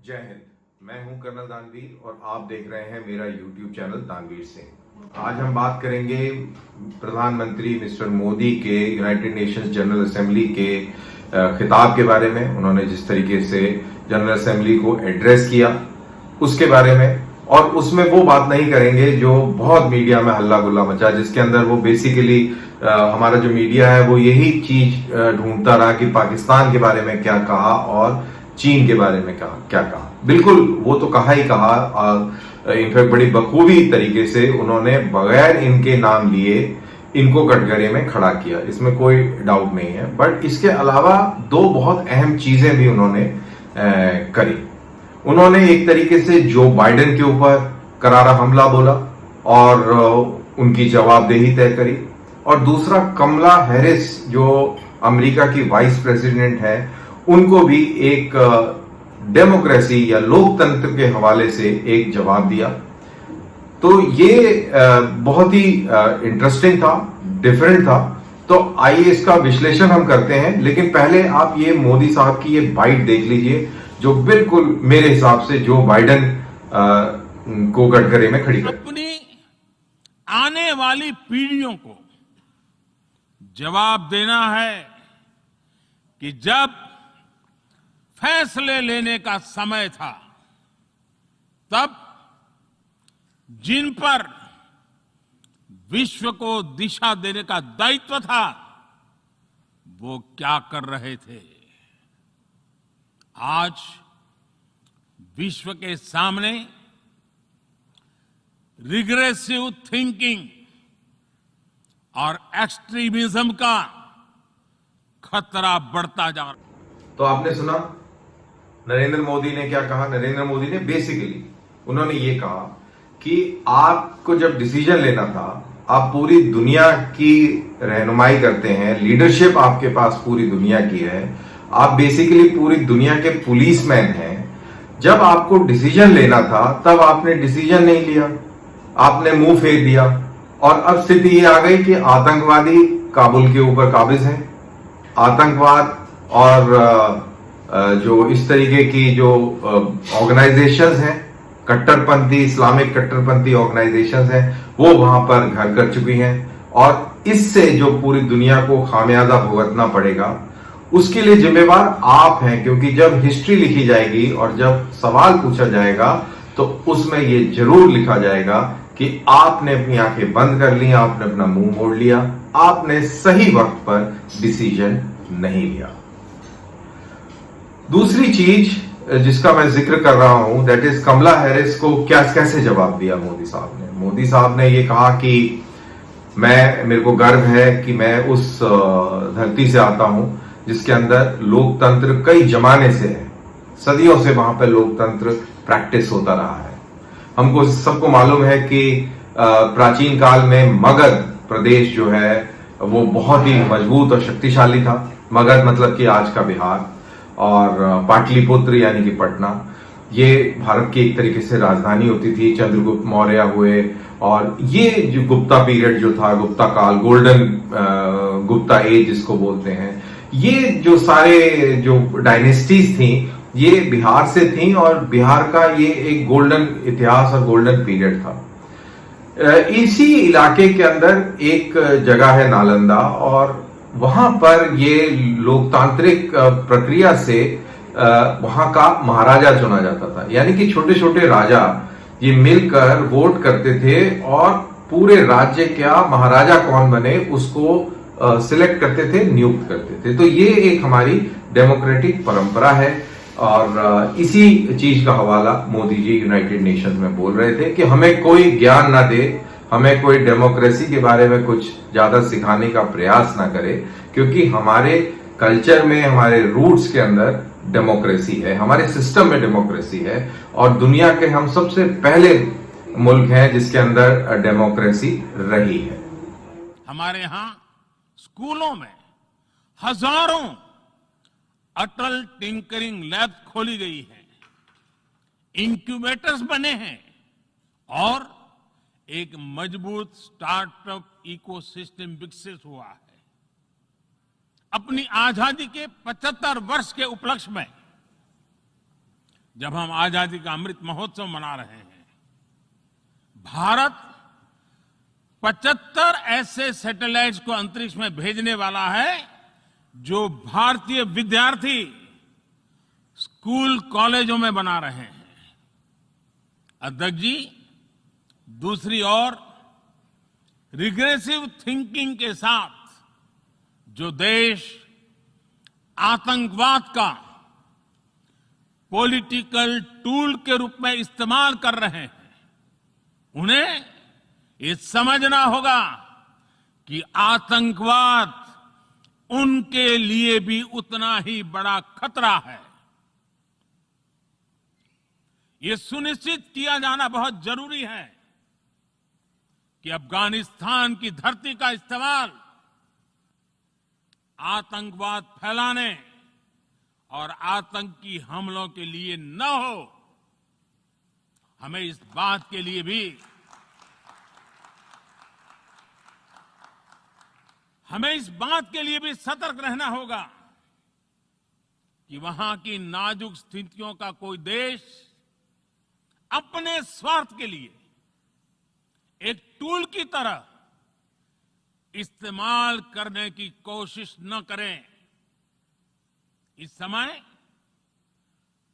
जय हिंद। मैं हूं कर्नल दानवीर और आप देख रहे हैं मेरा यूट्यूब चैनल दानवीर सिंह। आज हम बात करेंगे प्रधानमंत्री मिस्टर मोदी के यूनाइटेड नेशंस जनरल असेंबली के खिताब के बारे में। उन्होंने जिस तरीके से जनरल असेंबली को एड्रेस किया उसके बारे में, और उसमें वो बात नहीं करेंगे जो बहुत मीडिया में हल्ला गुल्ला मचा, जिसके अंदर वो बेसिकली हमारा जो मीडिया है वो यही चीज ढूंढता रहा कि पाकिस्तान के बारे में क्या कहा और चीन के बारे में क्या कहा। बिल्कुल वो तो कहा ही कहा, इनफैक्ट बड़ी बखूबी तरीके से उन्होंने बगैर इनके नाम लिए इनको कटघरे में खड़ा किया, इसमें कोई डाउट नहीं है। बट इसके अलावा दो बहुत अहम चीजें भी उन्होंने करी। उन्होंने एक तरीके से जो बाइडेन के ऊपर करारा हमला बोला और उनकी जवाबदेही तय करी, और दूसरा कमला हैरिस जो अमेरिका की वाइस प्रेसिडेंट है उनको भी एक डेमोक्रेसी या लोकतंत्र के हवाले से एक जवाब दिया। तो ये बहुत ही इंटरेस्टिंग था, डिफरेंट था। तो आइए इसका विश्लेषण हम करते हैं, लेकिन पहले आप ये मोदी साहब की ये बाइट देख लीजिए जो बिल्कुल मेरे हिसाब से जो बाइडेन को कटघरे में खड़ी कर अपनी आने वाली पीढ़ियों को जवाब देना है कि जब फैसले लेने का समय था तब जिन पर विश्व को दिशा देने का दायित्व था वो क्या कर रहे थे। आज विश्व के सामने रिग्रेसिव थिंकिंग और एक्सट्रीमिज्म का खतरा बढ़ता जा रहा है। तो आपने सुना नरेंद्र मोदी ने क्या कहा। नरेंद्र मोदी ने बेसिकली उन्होंने ये कहा कि आपको जब डिसीजन लेना था, आप पूरी दुनिया की रहनुमाई करते हैं, लीडरशिप आपके पास पूरी दुनिया की है, आप बेसिकली पूरी दुनिया के पुलिसमैन हैं। जब आपको डिसीजन लेना था तब आपने डिसीजन नहीं लिया, आपने मुंह फेर दिया, और अब स्थिति ये आ गई कि आतंकवादी काबुल के ऊपर काबिज हैं। आतंकवाद और जो इस तरीके की जो ऑर्गेनाइजेशंस हैं, कट्टरपंथी इस्लामिक कट्टरपंथी ऑर्गेनाइजेशंस हैं, वो वहां पर घर कर चुकी हैं, और इससे जो पूरी दुनिया को खामियाजा भुगतना पड़ेगा उसके लिए जिम्मेवार आप हैं। क्योंकि जब हिस्ट्री लिखी जाएगी और जब सवाल पूछा जाएगा तो उसमें ये जरूर लिखा जाएगा कि आपने अपनी आंखें बंद कर ली, आपने अपना मुंह मोड़ लिया, आपने सही वक्त पर डिसीजन नहीं लिया। दूसरी चीज जिसका मैं जिक्र कर रहा हूं, दैट इज कमला हैरिस को कैसे जवाब दिया मोदी साहब ने। मोदी साहब ने ये कहा कि मेरे को गर्व है कि मैं उस धरती से आता हूं जिसके अंदर लोकतंत्र कई जमाने से है, सदियों से वहां पर लोकतंत्र प्रैक्टिस होता रहा है। हमको सबको मालूम है कि प्राचीन काल में मगध प्रदेश जो है वो बहुत ही मजबूत और शक्तिशाली था। मगध मतलब कि आज का बिहार, और पाटलिपुत्र यानी कि पटना, ये भारत की एक तरीके से राजधानी होती थी। चंद्रगुप्त मौर्य हुए, और ये जो गुप्ता पीरियड जो था, गुप्ता काल, गोल्डन गुप्ता एज जिसको बोलते हैं, ये जो सारे जो डायनेस्टीज थी ये बिहार से थी, और बिहार का ये एक गोल्डन इतिहास और गोल्डन पीरियड था। इसी इलाके के अंदर एक जगह है नालंदा, और वहां पर ये लोकतांत्रिक प्रक्रिया से वहां का महाराजा चुना जाता था। यानी कि छोटे छोटे राजा ये मिलकर वोट करते थे और पूरे राज्य का महाराजा कौन बने उसको सिलेक्ट करते थे, नियुक्त करते थे। तो ये एक हमारी डेमोक्रेटिक परंपरा है, और इसी चीज का हवाला मोदी जी यूनाइटेड नेशंस में बोल रहे थे कि हमें कोई ज्ञान ना दे, हमें कोई डेमोक्रेसी के बारे में कुछ ज्यादा सिखाने का प्रयास ना करे, क्योंकि हमारे कल्चर में, हमारे रूट्स के अंदर डेमोक्रेसी है, हमारे सिस्टम में डेमोक्रेसी है, और दुनिया के हम सबसे पहले मुल्क हैं जिसके अंदर डेमोक्रेसी रही है। हमारे यहां स्कूलों में हजारों अटल टिंकरिंग लैब खोली गई है, इंक्यूबेटर्स बने हैं, और एक मजबूत स्टार्टअप इकोसिस्टम विकसित हुआ है। अपनी आजादी के 75 वर्ष के उपलक्ष्य में जब हम आजादी का अमृत महोत्सव मना रहे हैं, भारत 75 ऐसे सैटेलाइट्स को अंतरिक्ष में भेजने वाला है जो भारतीय विद्यार्थी स्कूल कॉलेजों में बना रहे हैं। अध्यक्ष जी, दूसरी ओर रिग्रेसिव थिंकिंग के साथ जो देश आतंकवाद का पॉलिटिकल टूल के रूप में इस्तेमाल कर रहे हैं, उन्हें ये समझना होगा कि आतंकवाद उनके लिए भी उतना ही बड़ा खतरा है। ये सुनिश्चित किया जाना बहुत जरूरी है कि अफगानिस्तान की धरती का इस्तेमाल आतंकवाद फैलाने और आतंकी हमलों के लिए न हो। हमें इस बात के लिए भी सतर्क रहना होगा कि वहां की नाजुक स्थितियों का कोई देश अपने स्वार्थ के लिए एक टूल की तरह इस्तेमाल करने की कोशिश न करें। इस समय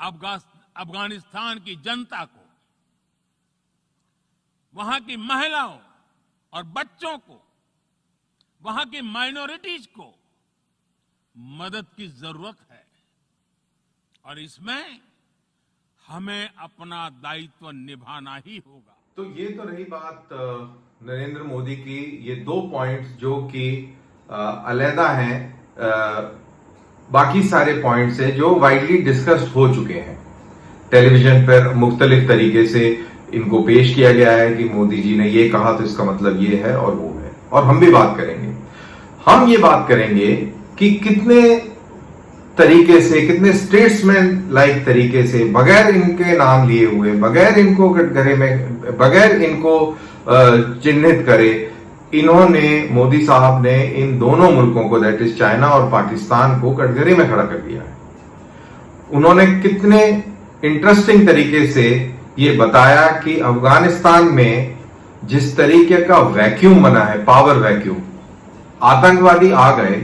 अफगानिस्तान की जनता को, वहां की महिलाओं और बच्चों को, वहां की माइनॉरिटीज को मदद की जरूरत है और इसमें हमें अपना दायित्व निभाना ही होगा। तो ये तो रही बात नरेंद्र मोदी की, ये 2 पॉइंट्स जो कि अलहदा हैं बाकी सारे पॉइंट्स से जो वाइडली डिस्कस्ड हो चुके हैं। टेलीविजन पर मुख्तलिफ तरीके से इनको पेश किया गया है कि मोदी जी ने ये कहा तो इसका मतलब ये है और वो है, और हम भी बात करेंगे। हम ये बात करेंगे कि कितने तरीके से, कितने स्टेट्समैन लाइक तरीके से, बगैर इनके नाम लिए हुए, बगैर इनको कटघरे में, बगैर इनको चिन्हित करे, इन्होंने, मोदी साहब ने इन दोनों मुल्कों को, दैट इज चाइना और पाकिस्तान को कटघरे में खड़ा कर दिया है। उन्होंने कितने इंटरेस्टिंग तरीके से ये बताया कि अफगानिस्तान में जिस तरीके का वैक्यूम बना है, पावर वैक्यूम, आतंकवादी आ गए।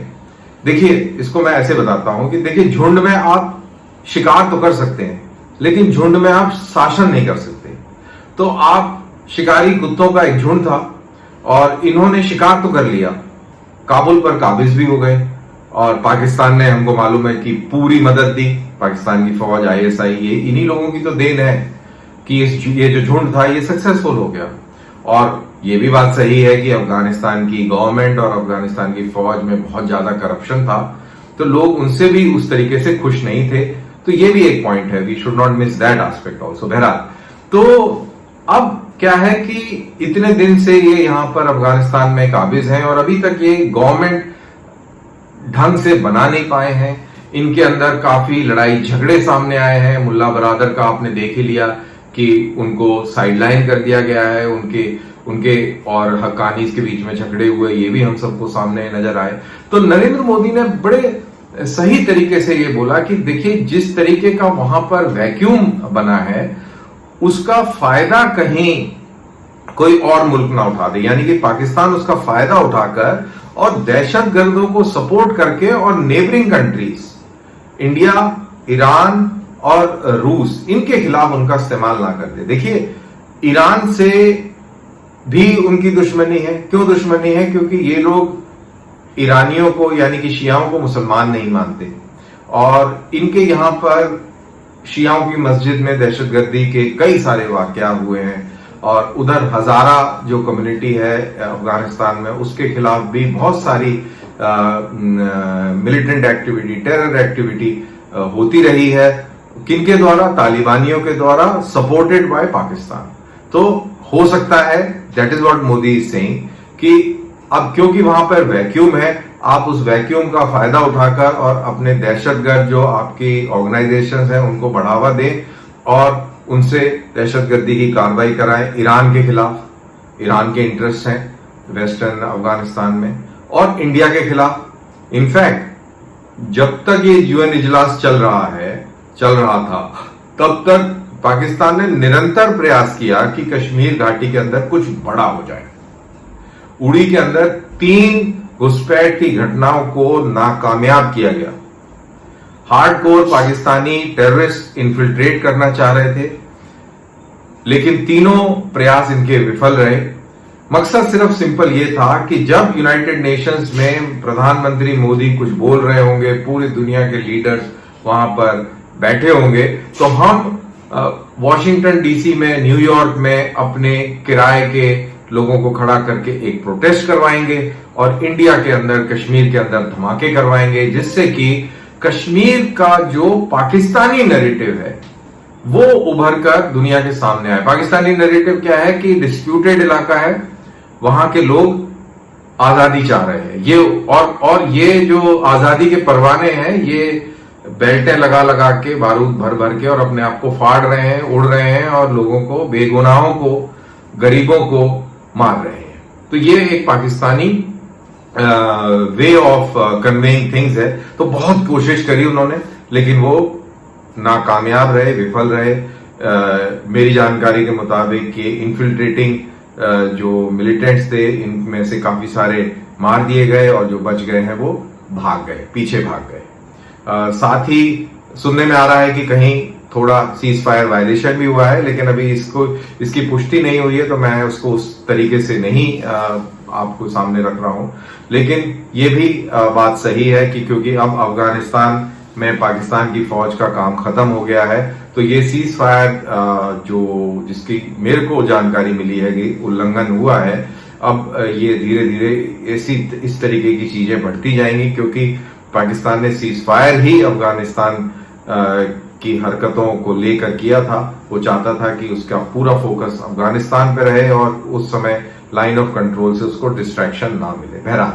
देखिए, इसको मैं ऐसे बताता हूं कि देखिए, झुंड में आप शिकार तो कर सकते हैं, लेकिन झुंड में आप शासन नहीं कर सकते। तो आप शिकारी कुत्तों का एक झुंड था और इन्होंने शिकार तो कर लिया, काबुल पर काबिज भी हो गए, और पाकिस्तान ने, हमको मालूम है कि पूरी मदद दी। पाकिस्तान की फौज, ISI, ये इन्हीं लोगों की तो देन है कि ये जो झुंड था ये सक्सेसफुल हो गया। और ये भी बात सही है कि अफगानिस्तान की गवर्नमेंट और अफगानिस्तान की फौज में बहुत ज्यादा करप्शन था, तो लोग उनसे भी उस तरीके से खुश नहीं थे। तो ये भी एक पॉइंट है, we should not miss that aspect also. बहरहाल, तो अब क्या है कि इतने दिन से ये यहां पर अफगानिस्तान में काबिज हैं और अभी तक ये गवर्नमेंट ढंग से बना नहीं पाए हैं। इनके अंदर काफी लड़ाई झगड़े सामने आए हैं। मुल्ला बरादर का आपने देख ही लिया कि उनको साइडलाइन कर दिया गया है, उनके और हक्कानीज के बीच में झगड़े हुए, ये भी हम सबको सामने नजर आए। तो नरेंद्र मोदी ने बड़े सही तरीके से ये बोला कि देखिए, जिस तरीके का वहां पर वैक्यूम बना है उसका फायदा कहीं कोई और मुल्क ना उठा दे, यानी कि पाकिस्तान उसका फायदा उठाकर और दहशतगर्दों को सपोर्ट करके और नेबरिंग कंट्रीज इंडिया, ईरान और रूस, इनके खिलाफ उनका इस्तेमाल ना कर दे। देखिए, ईरान से भी उनकी दुश्मनी है। क्यों दुश्मनी है? क्योंकि ये लोग ईरानियों को, यानी कि शियाओं को, मुसलमान नहीं मानते, और इनके यहां पर शियाओं की मस्जिद में दहशतगर्दी के कई सारे वाकया हुए हैं। और उधर हजारा जो कम्युनिटी है अफगानिस्तान में, उसके खिलाफ भी बहुत सारी मिलिटेंट एक्टिविटी, टेरर एक्टिविटी होती रही है। किनके द्वारा? तालिबानियों के द्वारा, सपोर्टेड बाय पाकिस्तान। तो हो सकता है, that is what Modi is saying, कि अब क्योंकि वहां पर वैक्यूम है, आप उस वैक्यूम का फायदा उठाकर और अपने दहशतगर्द जो आपकी ऑर्गेनाइजेशंस हैं उनको बढ़ावा दें और उनसे दहशतगर्दी की कार्रवाई कराएं। ईरान के खिलाफ, ईरान के इंटरेस्ट हैं वेस्टर्न अफगानिस्तान में, और इंडिया के खिलाफ। इनफैक्ट जब तक ये UN इजलास चल रहा था, तब तक पाकिस्तान ने निरंतर प्रयास किया कि कश्मीर घाटी के अंदर कुछ बड़ा हो जाए। उड़ी के अंदर 3 घुसपैठ की घटनाओं को नाकामयाब किया गया। हार्डकोर पाकिस्तानी टेररिस्ट इन्फिल्ट्रेट करना चाह रहे थे, लेकिन तीनों प्रयास इनके विफल रहे। मकसद सिर्फ सिंपल ये था कि जब यूनाइटेड नेशंस में प्रधानमंत्री मोदी कुछ बोल रहे होंगे, पूरी दुनिया के लीडर्स वहां पर बैठे होंगे, तो हम वॉशिंगटन डीसी में, न्यूयॉर्क में अपने किराए के लोगों को खड़ा करके एक प्रोटेस्ट करवाएंगे और इंडिया के अंदर, कश्मीर के अंदर धमाके करवाएंगे, जिससे कि कश्मीर का जो पाकिस्तानी नैरेटिव है वो उभर कर दुनिया के सामने आए। पाकिस्तानी नैरेटिव क्या है कि डिस्प्यूटेड इलाका है, वहां के लोग आजादी चाह रहे हैं, ये और ये जो आजादी के परवाने हैं, ये बेल्टें लगा लगा के, बारूद भर भर के और अपने आप को फाड़ रहे हैं, उड़ रहे हैं और लोगों को, बेगुनाहों को, गरीबों को मार रहे हैं। तो ये एक Pakistani way of conveying things है। तो बहुत कोशिश करी उन्होंने, लेकिन वो नाकामयाब रहे, विफल रहे। मेरी जानकारी के मुताबिक ये इन्फिल्ट्रेटिंग जो मिलिटेंट्स थे, इनमें से काफी सारे मार दिए गए और जो बच गए हैं वो भाग गए, पीछे भाग गए। साथ ही सुनने में आ रहा है कि कहीं थोड़ा सीज फायर वायलेशन भी हुआ है, लेकिन अभी इसकी पुष्टि नहीं हुई है, तो मैं उसको उस तरीके से नहीं आपको सामने रख रहा हूं। लेकिन ये भी बात सही है कि क्योंकि अब अफगानिस्तान में पाकिस्तान की फौज का काम खत्म हो गया है, तो ये सीज फायर जिसकी मेरे को जानकारी मिली है कि उल्लंघन हुआ है, अब ये धीरे धीरे इस तरीके की चीजें बढ़ती जाएंगी, क्योंकि पाकिस्तान ने सीज फायर ही अफगानिस्तान की हरकतों को लेकर किया था। वो चाहता था कि उसका पूरा फोकस अफगानिस्तान पे रहे और उस समय लाइन ऑफ कंट्रोल से उसको डिस्ट्रैक्शन ना मिले। बहरहाल,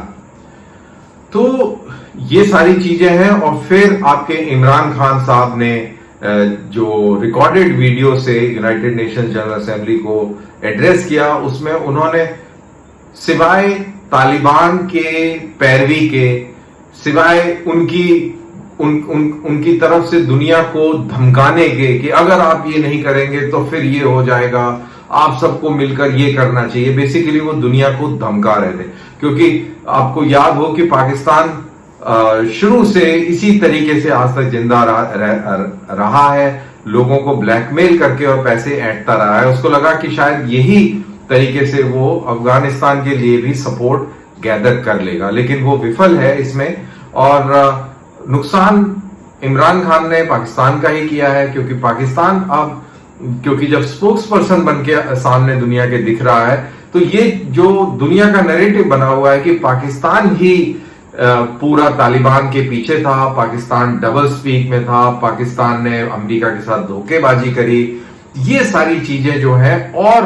तो ये सारी चीजें हैं। और फिर आपके इमरान खान साहब ने जो रिकॉर्डेड वीडियो से यूनाइटेड नेशंस जनरल असेंबली को एड्रेस किया, उसमें उन्होंने सिवाय तालिबान के पैरवी के, सिवाय उनकी तरफ से दुनिया को धमकाने के कि अगर आप ये नहीं करेंगे तो फिर ये हो जाएगा, आप सबको मिलकर ये करना चाहिए, बेसिकली वो दुनिया को धमका रहे थे। क्योंकि आपको याद हो कि पाकिस्तान शुरू से इसी तरीके से आज तक जिंदा रहा है, लोगों को ब्लैकमेल करके और पैसे ऐंठता रहा है। उसको लगा कि शायद यही तरीके से वो अफगानिस्तान के लिए भी सपोर्ट गैदर कर लेगा, लेकिन वो विफल है इसमें। और नुकसान इमरान खान ने पाकिस्तान का ही किया है, क्योंकि पाकिस्तान अब, क्योंकि जब स्पोक्स पर्सन बन के सामने दुनिया के दिख रहा है, तो ये जो दुनिया का नैरेटिव बना हुआ है कि पाकिस्तान ही पूरा तालिबान के पीछे था, पाकिस्तान डबल स्पीक में था, पाकिस्तान ने अमेरिका के साथ धोखेबाजी करी, ये सारी चीजें जो है और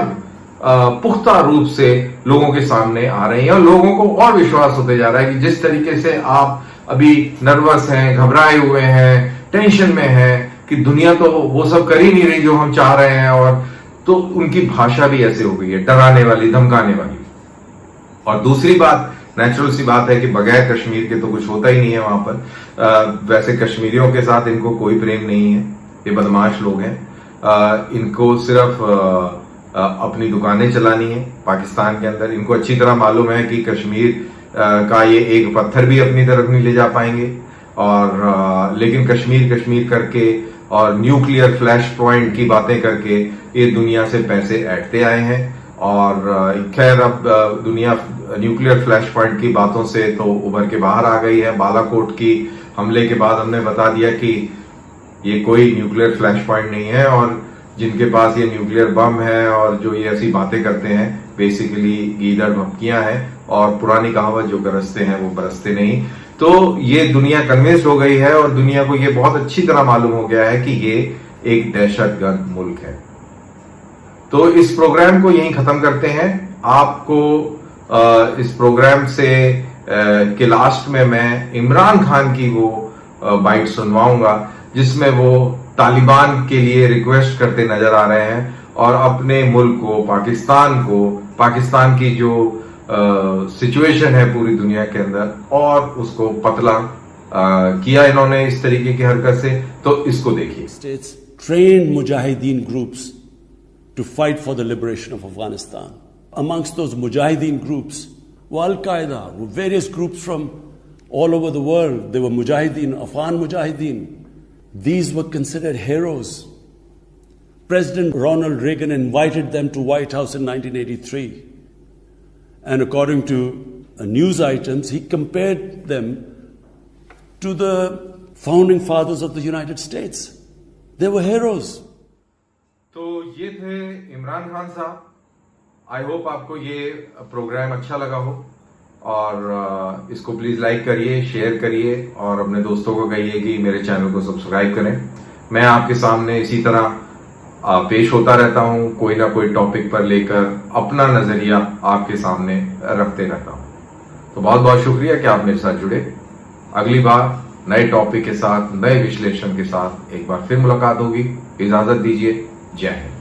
पुख्ता रूप से लोगों के सामने आ रही हैं और लोगों को और विश्वास होते जा रहा है कि जिस तरीके से आप अभी नर्वस हैं, घबराए हुए हैं, टेंशन में हैं कि दुनिया तो वो सब कर ही नहीं रही जो हम चाह रहे हैं, और तो उनकी भाषा भी ऐसे हो गई है, डराने वाली, धमकाने वाली। और दूसरी बात, नेचुरल सी बात है कि बगैर कश्मीर के तो कुछ होता ही नहीं है वहां पर। वैसे कश्मीरियों के साथ इनको कोई प्रेम नहीं है, ये बदमाश लोग हैं। इनको सिर्फ अपनी दुकानें चलानी है पाकिस्तान के अंदर। इनको अच्छी तरह मालूम है कि कश्मीर का ये एक पत्थर भी अपनी तरफ नहीं ले जा पाएंगे। और लेकिन कश्मीर करके और न्यूक्लियर फ्लैश पॉइंट की बातें करके ये दुनिया से पैसे ऐंठते आए हैं। और खैर अब दुनिया न्यूक्लियर फ्लैश पॉइंट की बातों से तो उभर के बाहर आ गई है। बालाकोट की हमले के बाद हमने बता दिया कि ये कोई न्यूक्लियर फ्लैश पॉइंट नहीं है, और जिनके पास ये न्यूक्लियर बम है और जो ये ऐसी बातें करते हैं, बेसिकली गीदड़ भपकियां हैं, और पुरानी कहावत जो गरजते हैं वो बरसते नहीं। तो ये दुनिया कन्विंस हो गई है और दुनिया को ये बहुत अच्छी तरह मालूम हो गया है कि ये एक दहशतगर्द मुल्क है। तो इस प्रोग्राम को यहीं खत्म करते हैं। आपको इस प्रोग्राम से के लास्ट में मैं इमरान खान की वो बाइट सुनवाऊंगा जिसमें वो तालिबान के लिए रिक्वेस्ट करते नजर आ रहे हैं और अपने मुल्क को, पाकिस्तान की जो सिचुएशन है पूरी दुनिया के अंदर, और उसको पतला किया इन्होंने इस तरीके की हरकत से। तो इसको देखिए। trained mujahideen groups to fight for the liberation of Afghanistan. Amongst those mujahideen groups were Al-Qaeda, were various groups from all over the world. They were mujahideen, Afghan mujahideen. These were considered heroes. President Ronald Reagan invited them to White House in 1983. And according to news items, he compared them to the founding fathers of the United States. They were heroes. तो ये थे इमरान खान साहब. I hope आपको ये programme अच्छा लगा हो, और इसको प्लीज लाइक करिए, शेयर करिए, और अपने दोस्तों को कहिए कि मेरे चैनल को सब्सक्राइब करें. मैं आपके सामने इसी तरह पेश होता रहता हूं, कोई ना कोई टॉपिक पर लेकर अपना नजरिया आपके सामने रखते रहता हूं. तो बहुत बहुत शुक्रिया कि आप मेरे साथ जुड़े. अगली बार नए टॉपिक के साथ, नए विश्लेषण के साथ एक बार फिर मुलाकात होगी. इजाजत दीजिए. जय हिंद.